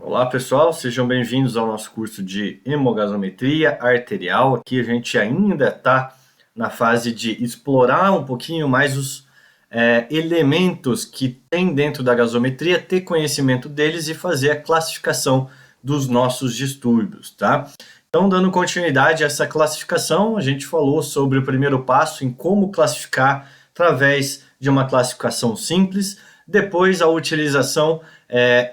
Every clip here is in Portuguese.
Olá pessoal, sejam bem-vindos ao nosso curso de hemogasometria arterial. Aqui a gente ainda está na fase de explorar um pouquinho mais os elementos que tem dentro da gasometria, ter conhecimento deles e fazer a classificação dos nossos distúrbios, tá? Então, dando continuidade a essa classificação, a gente falou sobre o primeiro passo em como classificar através de uma classificação simples, depois a utilização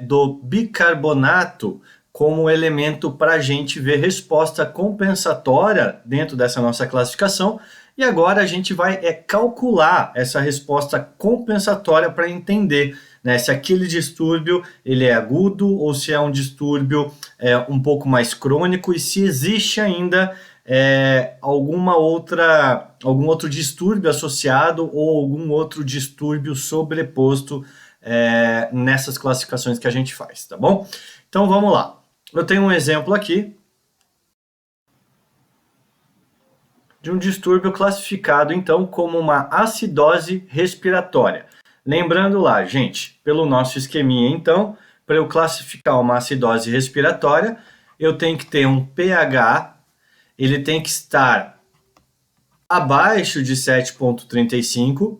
do bicarbonato como elemento para a gente ver resposta compensatória dentro dessa nossa classificação. E agora a gente vai calcular essa resposta compensatória para entender, né, se aquele distúrbio ele é agudo ou se é um distúrbio um pouco mais crônico e se existe ainda algum outro distúrbio associado ou algum outro distúrbio sobreposto nessas classificações que a gente faz, tá bom? Então vamos lá. Eu tenho um exemplo aqui de um distúrbio classificado, então, como uma acidose respiratória. Lembrando lá, gente, pelo nosso esqueminha, então, para eu classificar uma acidose respiratória, eu tenho que ter um pH, ele tem que estar abaixo de 7,35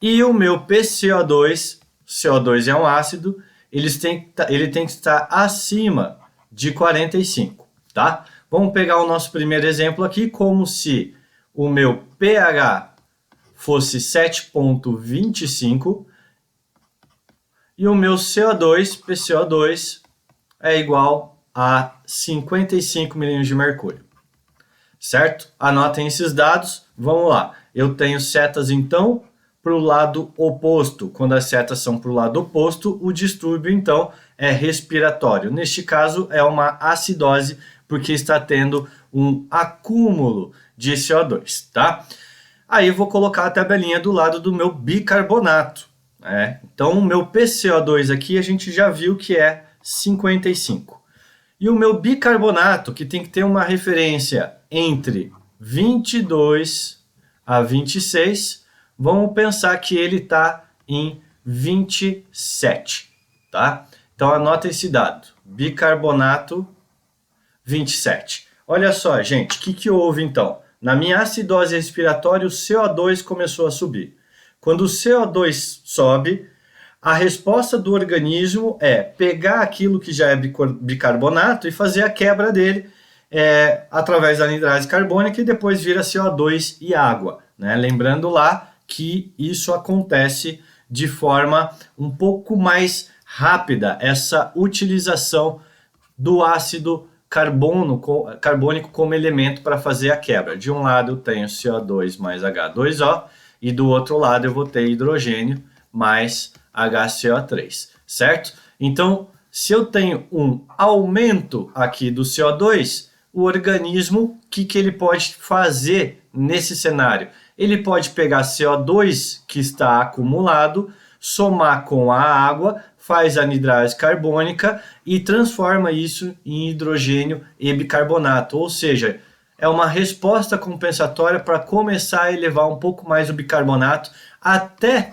e o meu PCO2, CO2 é um ácido, ele tem que estar acima de 45, tá? Vamos pegar o nosso primeiro exemplo aqui, como se o meu pH fosse 7,25 e o meu CO2, PCO2, é igual a 55 milímetros de mercúrio, certo? Anotem esses dados, vamos lá. Eu tenho setas, então, para o lado oposto. Quando as setas são para o lado oposto, o distúrbio, então, é respiratório. Neste caso, é uma acidose, porque está tendo um acúmulo de CO2, tá? Aí eu vou colocar a tabelinha do lado do meu bicarbonato, né? Então, o meu PCO2 aqui, a gente já viu que é 55. E o meu bicarbonato, que tem que ter uma referência entre 22 a 26, vamos pensar que ele está em 27, tá? Então anota esse dado, bicarbonato 27. Olha só, gente, o que houve então? Na minha acidose respiratória, o CO2 começou a subir. Quando o CO2 sobe, a resposta do organismo é pegar aquilo que já é bicarbonato e fazer a quebra dele através da anidrase carbônica e depois vira CO2 e água, né? Lembrando lá que isso acontece de forma um pouco mais rápida, essa utilização do ácido carbônico como elemento para fazer a quebra. De um lado eu tenho CO2 mais H2O e do outro lado eu vou ter hidrogênio mais HCO3, certo? Então, se eu tenho um aumento aqui do CO2, o organismo, o que ele pode fazer nesse cenário? Ele pode pegar CO2 que está acumulado, somar com a água, faz a anidrase carbônica e transforma isso em hidrogênio e bicarbonato, ou seja, é uma resposta compensatória para começar a elevar um pouco mais o bicarbonato até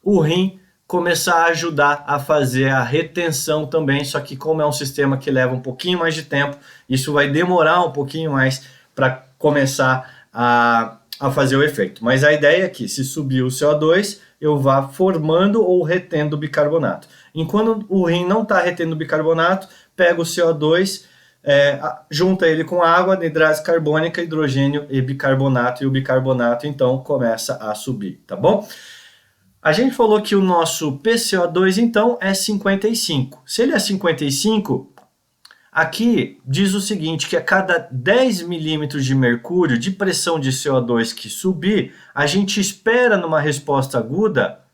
o rim começar a ajudar a fazer a retenção também, só que como é um sistema que leva um pouquinho mais de tempo, isso vai demorar um pouquinho mais para começar a fazer o efeito. Mas a ideia é que se subir o CO2, eu vá formando ou retendo bicarbonato. Enquanto o rim não está retendo bicarbonato, pega o CO2, junta ele com água, anidrase carbônica, hidrogênio e bicarbonato, e o bicarbonato então começa a subir, tá bom? A gente falou que o nosso PCO2 então é 55. Se ele é 55, aqui diz o seguinte, que a cada 10 milímetros de mercúrio de pressão de CO2 que subir, a gente espera numa resposta aguda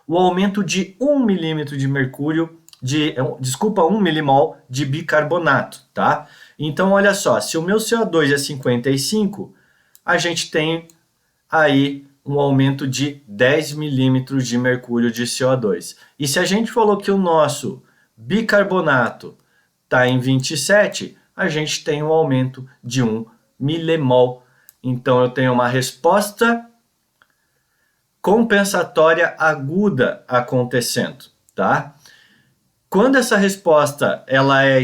o aumento de 1 milímetro de mercúrio, 1 milimol de bicarbonato, tá? Então, olha só, se o meu CO2 é 55, a gente tem aí um aumento de 10 milímetros de mercúrio de CO2. E se a gente falou que o nosso bicarbonato está em 27, a gente tem um aumento de 1 milimol. Então eu tenho uma resposta compensatória aguda acontecendo, tá? Quando essa resposta ela é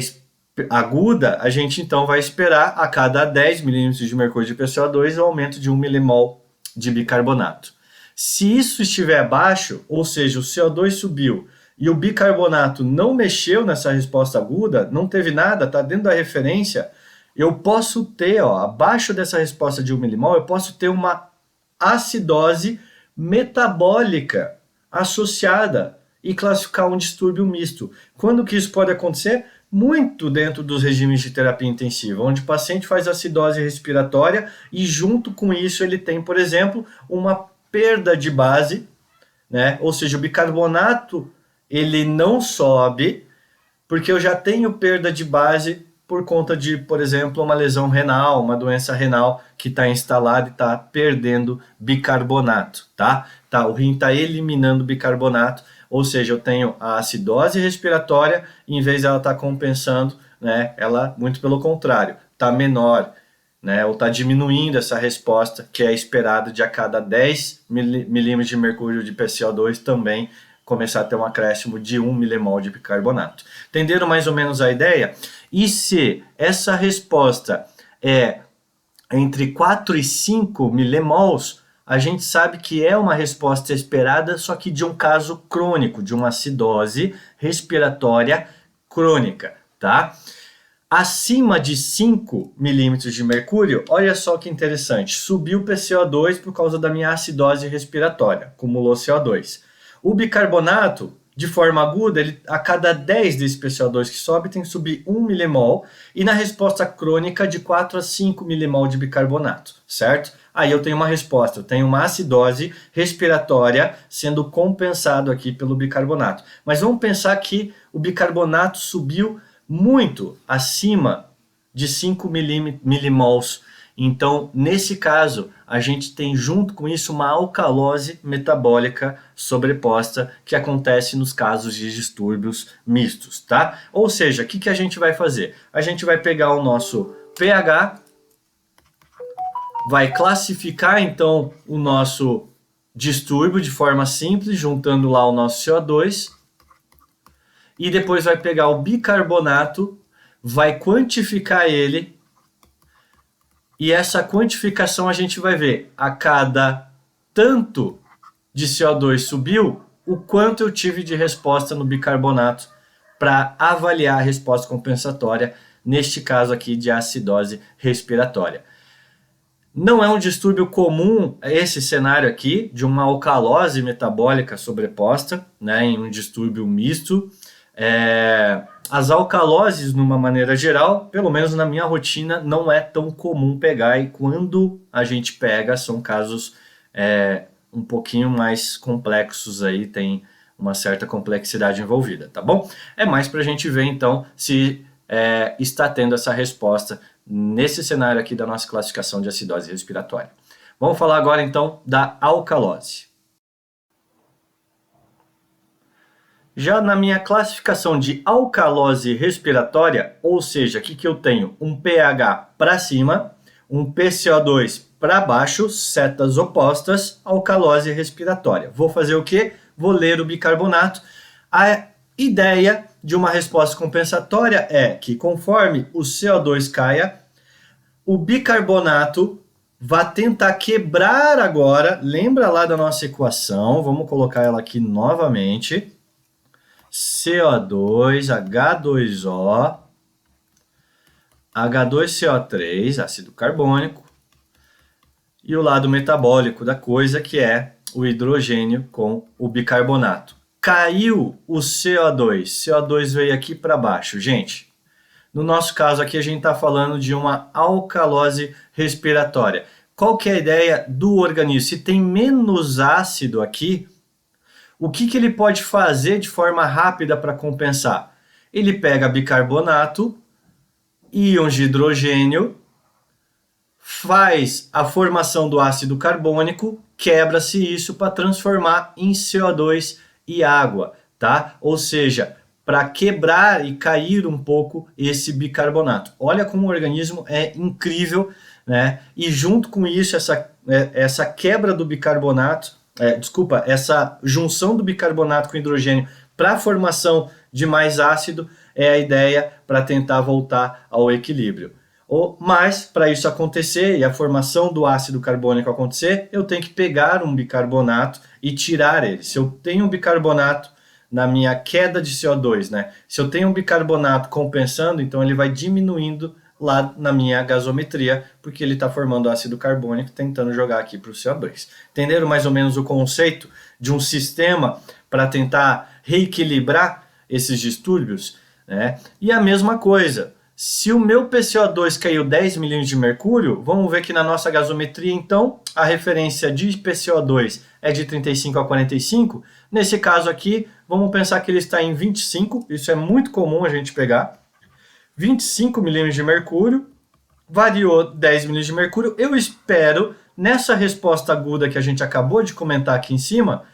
aguda, a gente então vai esperar a cada 10 milímetros de mercúrio de PCO2 o aumento de 1 milimol de bicarbonato. Se isso estiver baixo, ou seja, o CO2 subiu e o bicarbonato não mexeu nessa resposta aguda, não teve nada, está dentro da referência, eu posso ter, abaixo dessa resposta de 1 milimol, eu posso ter uma acidose metabólica associada e classificar um distúrbio misto. Quando que isso pode acontecer? Muito dentro dos regimes de terapia intensiva, onde o paciente faz acidose respiratória e junto com isso ele tem, por exemplo, uma perda de base, né? Ou seja, o bicarbonato ele não sobe porque eu já tenho perda de base por conta de, por exemplo, uma lesão renal, uma doença renal que está instalada e está perdendo bicarbonato, tá? O rim está eliminando bicarbonato, ou seja, eu tenho a acidose respiratória, em vez de ela estar compensando, né? Ela, muito pelo contrário, está menor, né? Ou está diminuindo essa resposta que é esperada de a cada 10 milímetros de mercúrio de PCO2 também começar a ter um acréscimo de 1 milimol de bicarbonato. Entenderam mais ou menos a ideia? E se essa resposta é entre 4 e 5 milimols, a gente sabe que é uma resposta esperada, só que de um caso crônico, de uma acidose respiratória crônica, tá? Acima de 5 milímetros de mercúrio, olha só que interessante, subiu o PCO2 por causa da minha acidose respiratória, acumulou CO2. O bicarbonato, de forma aguda, ele, a cada 10 desse PCO2 que sobe, tem que subir 1 milimol, e na resposta crônica, de 4 a 5 milimol de bicarbonato, certo? Aí eu tenho uma resposta, eu tenho uma acidose respiratória sendo compensado aqui pelo bicarbonato. Mas vamos pensar que o bicarbonato subiu muito acima de 5 milimols. Então, nesse caso, a gente tem junto com isso uma alcalose metabólica sobreposta que acontece nos casos de distúrbios mistos, tá? Ou seja, o que a gente vai fazer? A gente vai pegar o nosso pH, vai classificar então o nosso distúrbio de forma simples, juntando lá o nosso CO2, e depois vai pegar o bicarbonato, vai quantificar ele, e essa quantificação a gente vai ver a cada tanto de CO2 subiu, o quanto eu tive de resposta no bicarbonato para avaliar a resposta compensatória, neste caso aqui de acidose respiratória. Não é um distúrbio comum esse cenário aqui, de uma alcalose metabólica sobreposta, né, em um distúrbio misto. As alcaloses, numa maneira geral, pelo menos na minha rotina, não é tão comum pegar, e quando a gente pega, são casos um pouquinho mais complexos aí, tem uma certa complexidade envolvida, tá bom? É mais para a gente ver, então, se está tendo essa resposta nesse cenário aqui da nossa classificação de acidose respiratória. Vamos falar agora, então, da alcalose. Já na minha classificação de alcalose respiratória, ou seja, aqui que eu tenho um pH para cima, um PCO2 para baixo, setas opostas, alcalose respiratória. Vou fazer o quê? Vou ler o bicarbonato. A ideia de uma resposta compensatória é que conforme o CO2 caia, o bicarbonato vai tentar quebrar agora, lembra lá da nossa equação, vamos colocar ela aqui novamente, CO2, H2O, H2CO3, ácido carbônico, e o lado metabólico da coisa, que é o hidrogênio com o bicarbonato. Caiu o CO2, CO2 veio aqui para baixo. Gente, no nosso caso aqui a gente está falando de uma alcalose respiratória. Qual que é a ideia do organismo? Se tem menos ácido aqui, o que ele pode fazer de forma rápida para compensar? Ele pega bicarbonato, íons de hidrogênio, faz a formação do ácido carbônico, quebra-se isso para transformar em CO2 e água, tá? Ou seja, para quebrar e cair um pouco esse bicarbonato. Olha como o organismo é incrível, né? E junto com isso, essa quebra do bicarbonato, essa junção do bicarbonato com hidrogênio para a formação de mais ácido, é a ideia para tentar voltar ao equilíbrio. Mas, para isso acontecer e a formação do ácido carbônico acontecer, eu tenho que pegar um bicarbonato e tirar ele. Se eu tenho um bicarbonato na minha queda de CO2, né? Se eu tenho um bicarbonato compensando, então ele vai diminuindo lá na minha gasometria, porque ele está formando ácido carbônico, tentando jogar aqui para o CO2. Entenderam mais ou menos o conceito de um sistema para tentar reequilibrar esses distúrbios? Né? E a mesma coisa, se o meu PCO2 caiu 10 milímetros de mercúrio, vamos ver que na nossa gasometria, então, a referência de PCO2 é de 35 a 45. Nesse caso aqui, vamos pensar que ele está em 25, isso é muito comum a gente pegar. 25 milímetros de mercúrio, variou 10 milímetros de mercúrio. Eu espero, nessa resposta aguda que a gente acabou de comentar aqui em cima,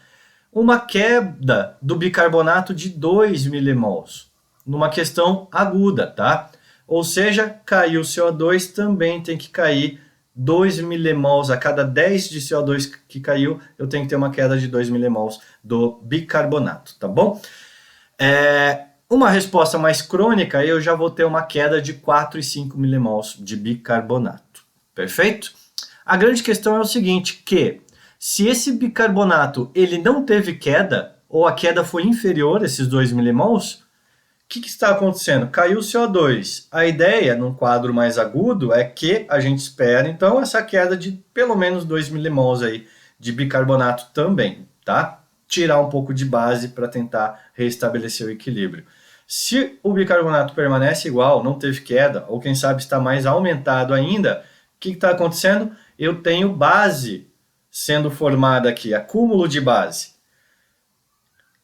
uma queda do bicarbonato de 2 milimols, numa questão aguda, tá? Ou seja, caiu o CO2, também tem que cair 2 milimols. A cada 10 de CO2 que caiu, eu tenho que ter uma queda de 2 milimols do bicarbonato, tá bom? Uma resposta mais crônica, eu já vou ter uma queda de 4 e 5 milimols de bicarbonato, perfeito? A grande questão é o seguinte, que se esse bicarbonato ele não teve queda, ou a queda foi inferior a esses 2 milimols, o que está acontecendo? Caiu o CO2. A ideia, num quadro mais agudo, é que a gente espera, então, essa queda de pelo menos 2 milimols aí de bicarbonato também, tá? Tirar um pouco de base para tentar restabelecer o equilíbrio. Se o bicarbonato permanece igual, não teve queda, ou quem sabe está mais aumentado ainda, o que está acontecendo? Eu tenho base sendo formada aqui, acúmulo de base.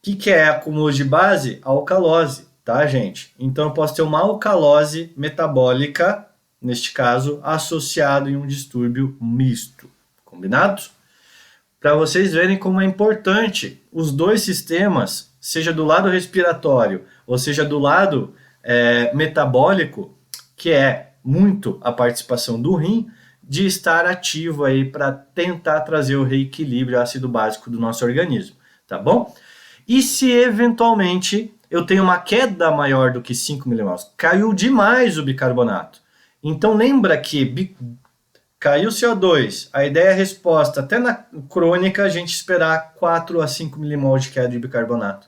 O que é acúmulo de base? Alcalose. Tá, gente? Então eu posso ter uma alcalose metabólica, neste caso, associado em um distúrbio misto. Combinado? Para vocês verem como é importante os dois sistemas, seja do lado respiratório ou seja do lado metabólico, que é muito a participação do rim, de estar ativo aí para tentar trazer o reequilíbrio ácido básico do nosso organismo, tá bom? E se eventualmente eu tenho uma queda maior do que 5 milimols, caiu demais o bicarbonato. Então lembra que caiu o CO2, a ideia é a resposta, até na crônica a gente esperar 4 a 5 milimols de queda de bicarbonato.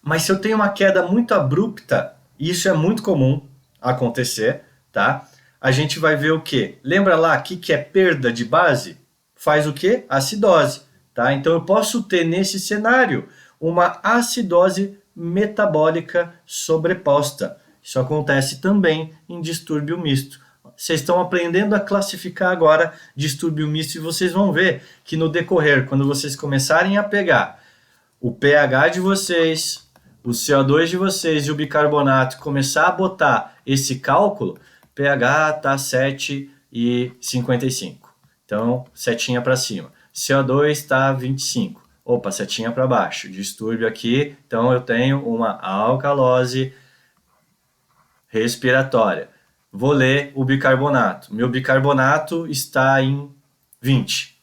Mas se eu tenho uma queda muito abrupta, isso é muito comum acontecer, tá? A gente vai ver o quê? Lembra lá o que é perda de base? Faz o quê? Acidose, tá? Então eu posso ter nesse cenário uma acidose metabólica sobreposta. Isso acontece também em distúrbio misto. Vocês estão aprendendo a classificar agora distúrbio misto e vocês vão ver que no decorrer, quando vocês começarem a pegar o pH de vocês, o CO2 de vocês e o bicarbonato, começar a botar esse cálculo, pH está 7,55. Então, setinha para cima. CO2 está 25. Opa, setinha para baixo, distúrbio aqui, então eu tenho uma alcalose respiratória. Vou ler o bicarbonato. Meu bicarbonato está em 20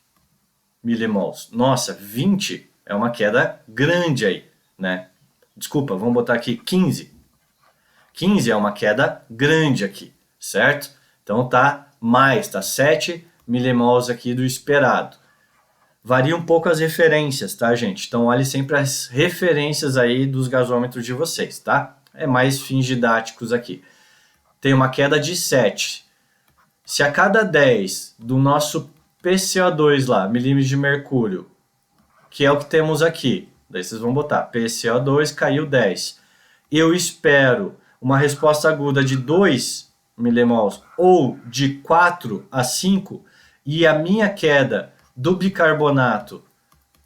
milimols. Nossa, 20 é uma queda grande aí, né? Desculpa, vamos botar aqui 15. 15 é uma queda grande aqui, certo? Então tá mais, tá 7 milimols aqui do esperado. Varia um pouco as referências, tá, gente? Então, olhe sempre as referências aí dos gasômetros de vocês, tá? É mais fins didáticos aqui. Tem uma queda de 7. Se a cada 10 do nosso PCO2 lá, milímetros de mercúrio, que é o que temos aqui, daí vocês vão botar PCO2 caiu 10. Eu espero uma resposta aguda de 2 milimols ou de 4 a 5 e a minha queda do bicarbonato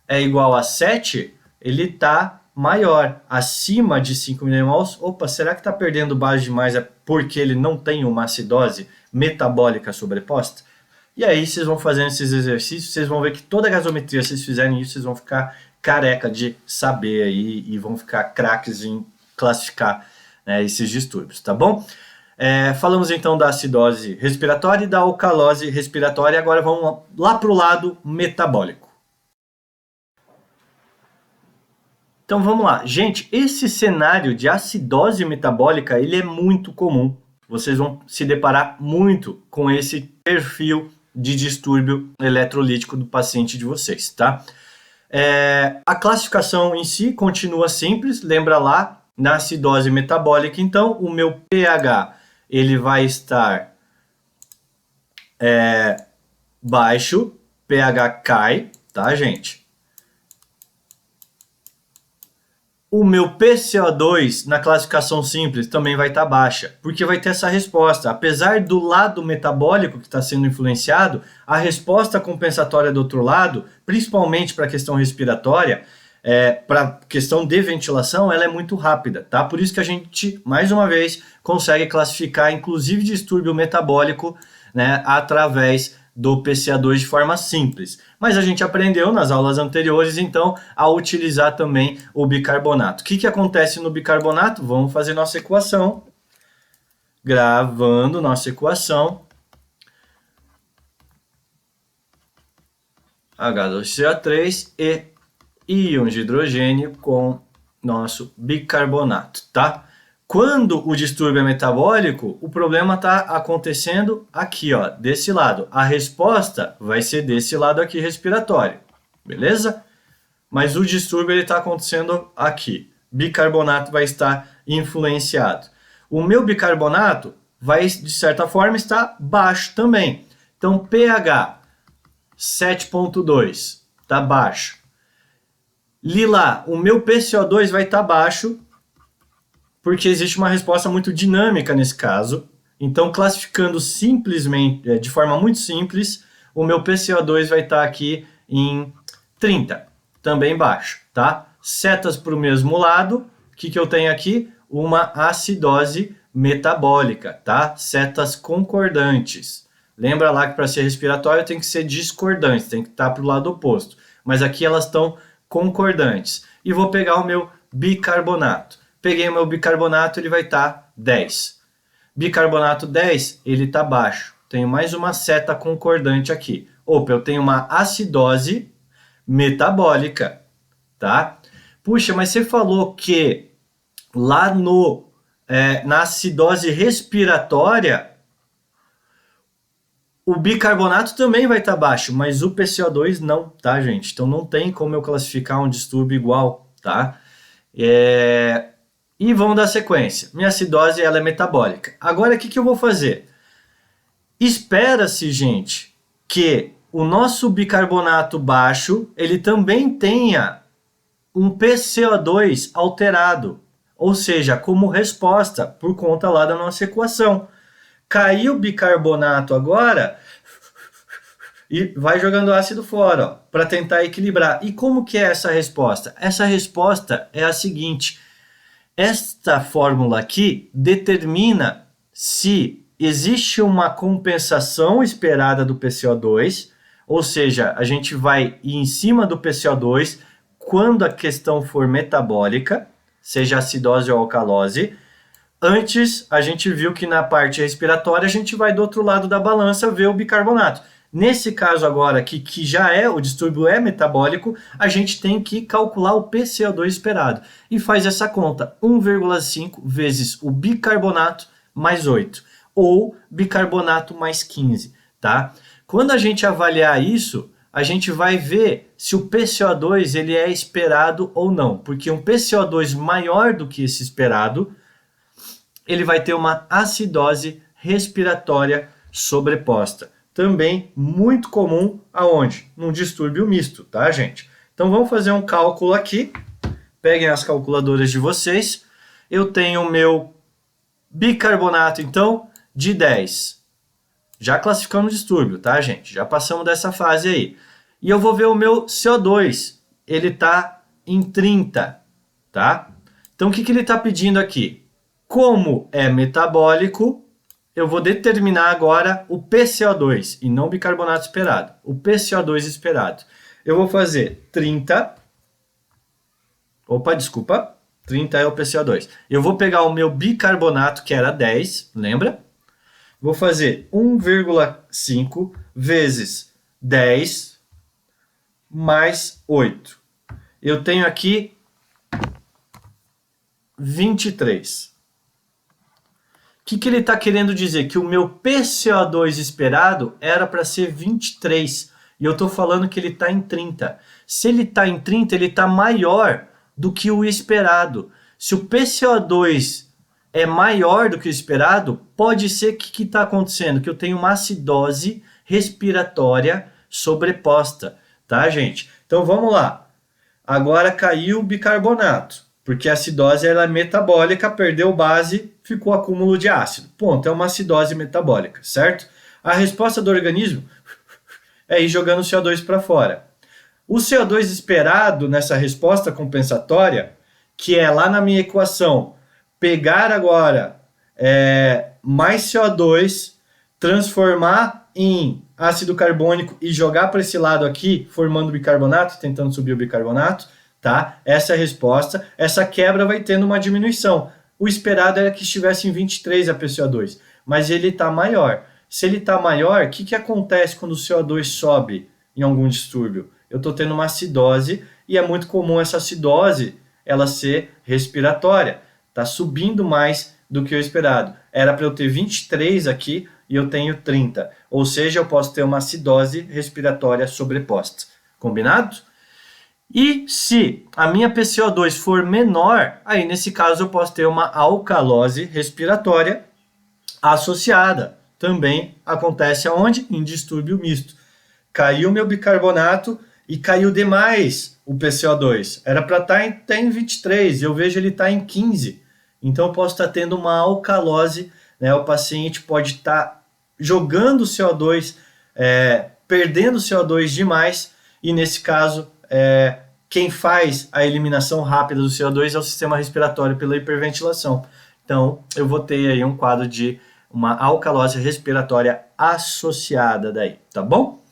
é igual a 7, ele está maior, acima de 5 milimols. Opa, será que está perdendo base demais? É porque ele não tem uma acidose metabólica sobreposta? E aí vocês vão fazendo esses exercícios, vocês vão ver que toda a gasometria, se vocês fizerem isso, vocês vão ficar careca de saber aí e vão ficar craques em classificar, né, esses distúrbios, tá bom? Falamos então da acidose respiratória e da alcalose respiratória, agora vamos lá para o lado metabólico. Então vamos lá. Gente, esse cenário de acidose metabólica, ele é muito comum. Vocês vão se deparar muito com esse perfil de distúrbio eletrolítico do paciente de vocês, tá? A classificação em si continua simples, lembra lá, na acidose metabólica, então o meu pH ele vai estar baixo, pH cai, tá, gente? O meu PCO2 na classificação simples também vai estar baixa, porque vai ter essa resposta. Apesar do lado metabólico que está sendo influenciado, a resposta compensatória do outro lado, principalmente para a questão respiratória, para a questão de ventilação, ela é muito rápida, tá? Por isso que a gente, mais uma vez, consegue classificar, inclusive, distúrbio metabólico, né, através do PCA2 de forma simples. Mas a gente aprendeu nas aulas anteriores, então, a utilizar também o bicarbonato. O que acontece no bicarbonato? Vamos fazer nossa equação. Gravando nossa equação. H2CO3 e íon de hidrogênio com nosso bicarbonato, tá? Quando o distúrbio é metabólico, o problema está acontecendo aqui, ó, desse lado. A resposta vai ser desse lado aqui, respiratório, beleza? Mas o distúrbio está acontecendo aqui. Bicarbonato vai estar influenciado. O meu bicarbonato vai, de certa forma, estar baixo também. Então, pH 7,2, está baixo. Lilá, o meu PCO2 vai estar baixo, porque existe uma resposta muito dinâmica nesse caso. Então, classificando simplesmente, de forma muito simples, o meu PCO2 vai estar aqui em 30, também baixo, tá? Setas para o mesmo lado, o que eu tenho aqui? Uma acidose metabólica, tá? Setas concordantes. Lembra lá que para ser respiratório tem que ser discordante, tem que estar para o lado oposto. Mas aqui elas estão concordantes. E vou pegar o meu bicarbonato. Peguei o meu bicarbonato, ele vai estar 10. Bicarbonato 10, ele está baixo. Tenho mais uma seta concordante aqui. Opa, eu tenho uma acidose metabólica, tá? Puxa, mas você falou que lá na acidose respiratória, o bicarbonato também vai estar baixo, mas o PCO2 não, tá, gente? Então não tem como eu classificar um distúrbio igual, tá? E vamos dar sequência. Minha acidose ela é metabólica. Agora, o que eu vou fazer? Espera-se, gente, que o nosso bicarbonato baixo, ele também tenha um PCO2 alterado. Ou seja, como resposta, por conta lá da nossa equação. Caiu o bicarbonato agora e vai jogando ácido fora, para tentar equilibrar. E como que é essa resposta? Essa resposta é a seguinte: esta fórmula aqui determina se existe uma compensação esperada do PCO2, ou seja, a gente vai ir em cima do PCO2 quando a questão for metabólica, seja acidose ou alcalose. Antes, a gente viu que na parte respiratória, a gente vai do outro lado da balança ver o bicarbonato. Nesse caso agora aqui, que já o distúrbio é metabólico, a gente tem que calcular o PCO2 esperado. E faz essa conta, 1,5 vezes o bicarbonato mais 8, ou bicarbonato mais 15, tá? Quando a gente avaliar isso, a gente vai ver se o PCO2 ele é esperado ou não, porque um PCO2 maior do que esse esperado, ele vai ter uma acidose respiratória sobreposta. Também muito comum aonde? Num distúrbio misto, tá, gente? Então vamos fazer um cálculo aqui. Peguem as calculadoras de vocês. Eu tenho o meu bicarbonato, então, de 10. Já classificamos o distúrbio, tá, gente? Já passamos dessa fase aí. E eu vou ver o meu CO2. Ele está em 30, tá? Então o que ele está pedindo aqui? Como é metabólico, eu vou determinar agora o PCO2 e não o bicarbonato esperado. O PCO2 esperado. Eu vou fazer 30. Opa, desculpa. 30 é o PCO2. Eu vou pegar o meu bicarbonato, que era 10, lembra? Vou fazer 1,5 vezes 10 mais 8. Eu tenho aqui 23. O que ele está querendo dizer? Que o meu PCO2 esperado era para ser 23. E eu estou falando que ele está em 30. Se ele está em 30, ele está maior do que o esperado. Se o PCO2 é maior do que o esperado, pode ser que o que está acontecendo? Que eu tenho uma acidose respiratória sobreposta. Tá, gente? Então vamos lá. Agora caiu o bicarbonato. Porque a acidose ela é metabólica, perdeu base, ficou acúmulo de ácido. Ponto, é uma acidose metabólica, certo? A resposta do organismo é ir jogando o CO2 para fora. O CO2 esperado nessa resposta compensatória, que é lá na minha equação, pegar agora mais CO2, transformar em ácido carbônico e jogar para esse lado aqui, formando bicarbonato, tentando subir o bicarbonato, tá? Essa é a resposta. Essa quebra vai tendo uma diminuição. O esperado era que estivesse em 23 a PCO2, mas ele está maior. Se ele está maior, o que acontece quando o CO2 sobe em algum distúrbio? Eu estou tendo uma acidose e é muito comum essa acidose ela ser respiratória. Está subindo mais do que o esperado. Era para eu ter 23 aqui e eu tenho 30. Ou seja, eu posso ter uma acidose respiratória sobreposta. Combinado? E se a minha PCO2 for menor, aí nesse caso eu posso ter uma alcalose respiratória associada. Também acontece aonde? Em distúrbio misto. Caiu meu bicarbonato e caiu demais o PCO2. Era para estar em 23 e eu vejo ele está em 15. Então eu posso estar tendo uma alcalose, né? O paciente pode estar jogando CO2, perdendo CO2 demais e nesse caso quem faz a eliminação rápida do CO2 é o sistema respiratório pela hiperventilação. Então, eu vou ter aí um quadro de uma alcalose respiratória associada daí, tá bom?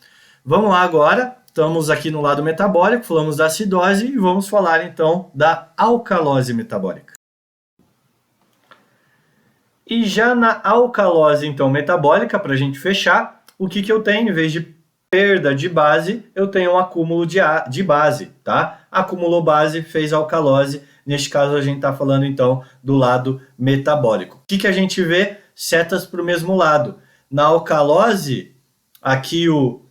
Vamos lá agora, estamos aqui no lado metabólico, falamos da acidose e vamos falar então da alcalose metabólica. E já na alcalose então metabólica, para a gente fechar, o que eu tenho? Em vez de perda de base, eu tenho um acúmulo de base, tá? Acumulou base, fez alcalose. Neste caso, a gente está falando, então, do lado metabólico. O que a gente vê? Setas para o mesmo lado. Na alcalose, aqui o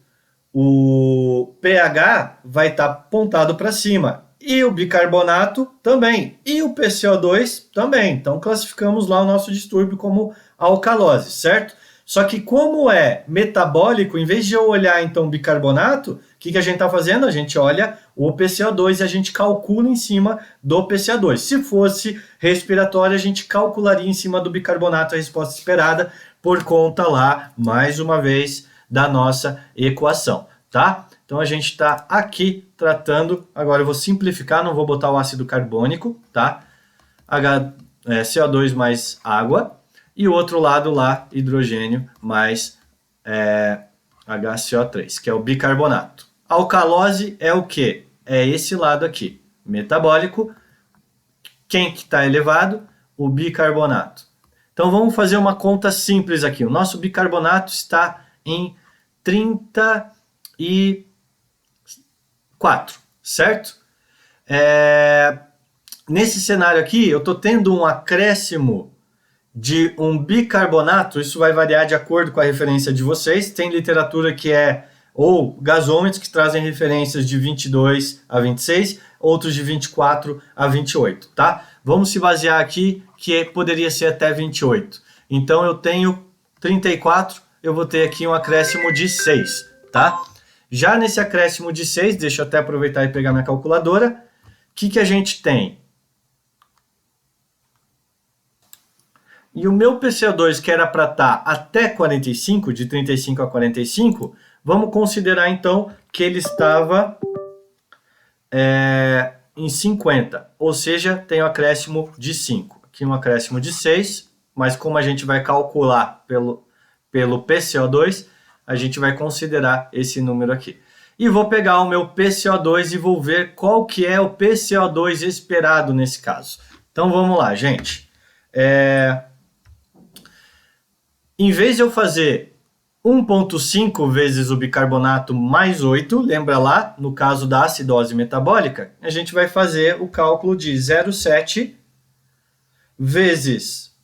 pH vai estar apontado para cima. E o bicarbonato também. E o PCO2 também. Então, classificamos lá o nosso distúrbio como alcalose, certo? Só que como é metabólico, em vez de eu olhar então o bicarbonato, o que a gente está fazendo? A gente olha o PCO2 e a gente calcula em cima do PCO2. Se fosse respiratório, a gente calcularia em cima do bicarbonato a resposta esperada por conta lá, mais uma vez, da nossa equação, tá? Então a gente está aqui tratando, agora eu vou simplificar, não vou botar o ácido carbônico, tá? CO2 mais água. E o outro lado lá, hidrogênio mais HCO3, que é o bicarbonato. Alcalose é o quê? É esse lado aqui, metabólico. Quem que está elevado? O bicarbonato. Então vamos fazer uma conta simples aqui. O nosso bicarbonato está em 34, certo? Nesse cenário aqui, eu estou tendo um acréscimo de um bicarbonato, isso vai variar de acordo com a referência de vocês. Tem literatura que ou gasômetros que trazem referências de 22 a 26, outros de 24 a 28, tá? Vamos se basear aqui que poderia ser até 28. Então eu tenho 34, eu vou ter aqui um acréscimo de 6, tá? Já nesse acréscimo de 6, deixa eu até aproveitar e pegar minha calculadora, o que a gente tem? E o meu PCO2, que era para estar até 45, de 35 a 45, vamos considerar então que ele estava em 50, ou seja, tem um acréscimo de 5. Aqui um acréscimo de 6, mas como a gente vai calcular pelo PCO2, a gente vai considerar esse número aqui. E vou pegar o meu PCO2 e vou ver qual que é o PCO2 esperado nesse caso. Então vamos lá, gente. Em vez de eu fazer 1,5 vezes o bicarbonato mais 8, lembra lá, no caso da acidose metabólica, a gente vai fazer o cálculo de 0,7 vezes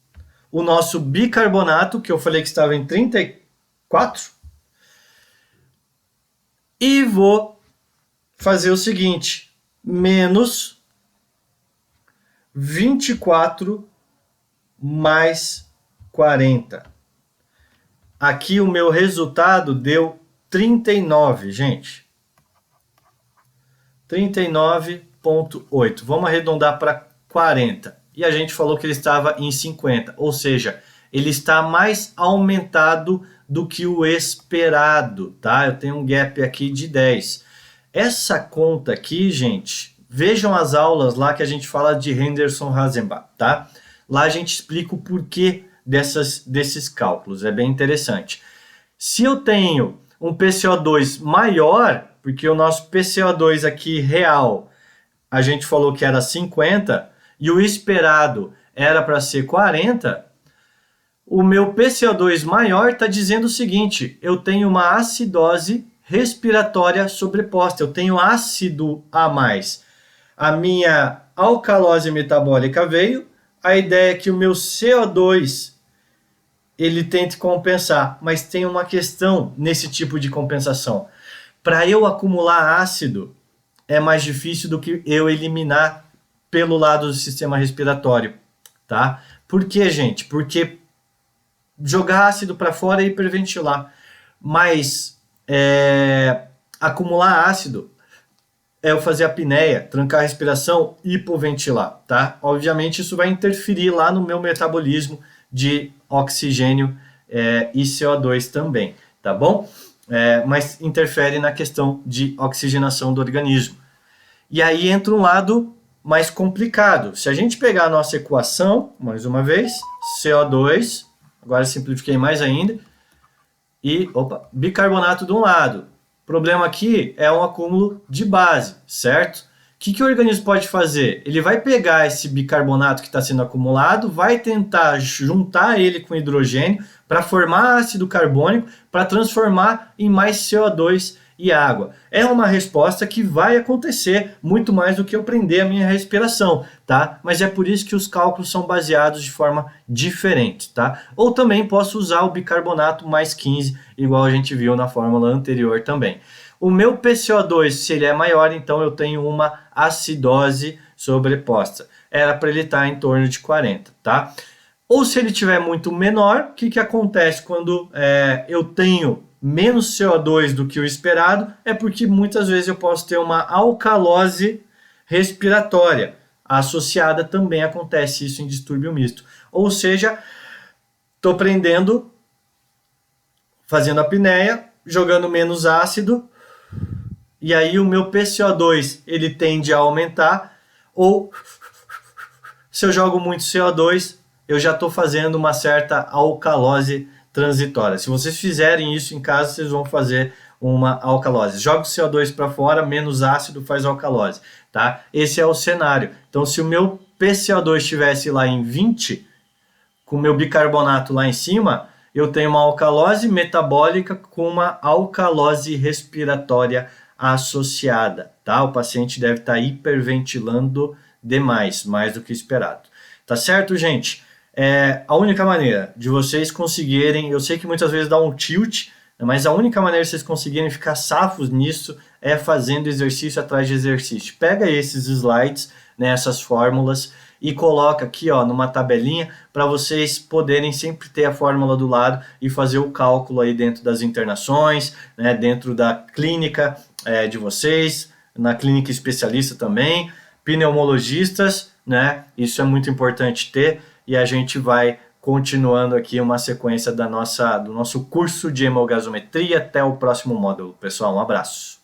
o nosso bicarbonato, que eu falei que estava em 34, e vou fazer o seguinte, menos 24 mais 40. Aqui o meu resultado deu 39, gente. 39,8. Vamos arredondar para 40. E a gente falou que ele estava em 50, ou seja, ele está mais aumentado do que o esperado, tá? Eu tenho um gap aqui de 10. Essa conta aqui, gente, vejam as aulas lá que a gente fala de Henderson-Hasenbach, tá? Lá a gente explica o porquê desses cálculos, é bem interessante. Se eu tenho um PCO2 maior, porque o nosso PCO2 aqui real, a gente falou que era 50, e o esperado era para ser 40, o meu PCO2 maior está dizendo o seguinte, eu tenho uma acidose respiratória sobreposta, eu tenho ácido a mais. A minha alcalose metabólica veio, a ideia é que o meu CO2 ele tente compensar, mas tem uma questão nesse tipo de compensação. Para eu acumular ácido, é mais difícil do que eu eliminar pelo lado do sistema respiratório, tá? Por quê, gente? Porque jogar ácido para fora é hiperventilar, mas acumular ácido é eu fazer apneia, trancar a respiração, hipoventilar, tá? Obviamente isso vai interferir lá no meu metabolismo de oxigênio e CO2 também, tá bom? Mas interfere na questão de oxigenação do organismo. E aí entra um lado mais complicado. Se a gente pegar a nossa equação, mais uma vez, CO2, agora simplifiquei mais ainda, e bicarbonato de um lado. O problema aqui é um acúmulo de base, certo? O que o organismo pode fazer? Ele vai pegar esse bicarbonato que está sendo acumulado, vai tentar juntar ele com hidrogênio para formar ácido carbônico, para transformar em mais CO2 e água. É uma resposta que vai acontecer muito mais do que eu prender a minha respiração, tá? Mas é por isso que os cálculos são baseados de forma diferente, tá? Ou também posso usar o bicarbonato mais 15, igual a gente viu na fórmula anterior também. O meu PCO2, se ele é maior, então eu tenho uma acidose sobreposta. Era para ele estar em torno de 40, tá? Ou se ele tiver muito menor, o que acontece quando eu tenho menos CO2 do que o esperado? É porque muitas vezes eu posso ter uma alcalose respiratória. Associada também acontece isso em distúrbio misto. Ou seja, estou prendendo, fazendo apneia, jogando menos ácido, e aí o meu PCO2 ele tende a aumentar, ou se eu jogo muito CO2, eu já estou fazendo uma certa alcalose transitória. Se vocês fizerem isso em casa, vocês vão fazer uma alcalose. Joga o CO2 para fora, menos ácido faz alcalose, tá? Esse é o cenário. Então, se o meu PCO2 estivesse lá em 20, com o meu bicarbonato lá em cima, eu tenho uma alcalose metabólica com uma alcalose respiratória associada, tá? O paciente deve estar hiperventilando demais, mais do que esperado. Tá certo, gente? A única maneira de vocês conseguirem, eu sei que muitas vezes dá um tilt, mas a única maneira de vocês conseguirem ficar safos nisso é fazendo exercício atrás de exercício. Pega esses slides, né, essas fórmulas, e coloca aqui numa tabelinha para vocês poderem sempre ter a fórmula do lado e fazer o cálculo aí dentro das internações, né, dentro da clínica de vocês, na clínica especialista também, pneumologistas, né, isso é muito importante ter, e a gente vai continuando aqui uma sequência do nosso curso de hemogasometria até o próximo módulo. Pessoal, um abraço.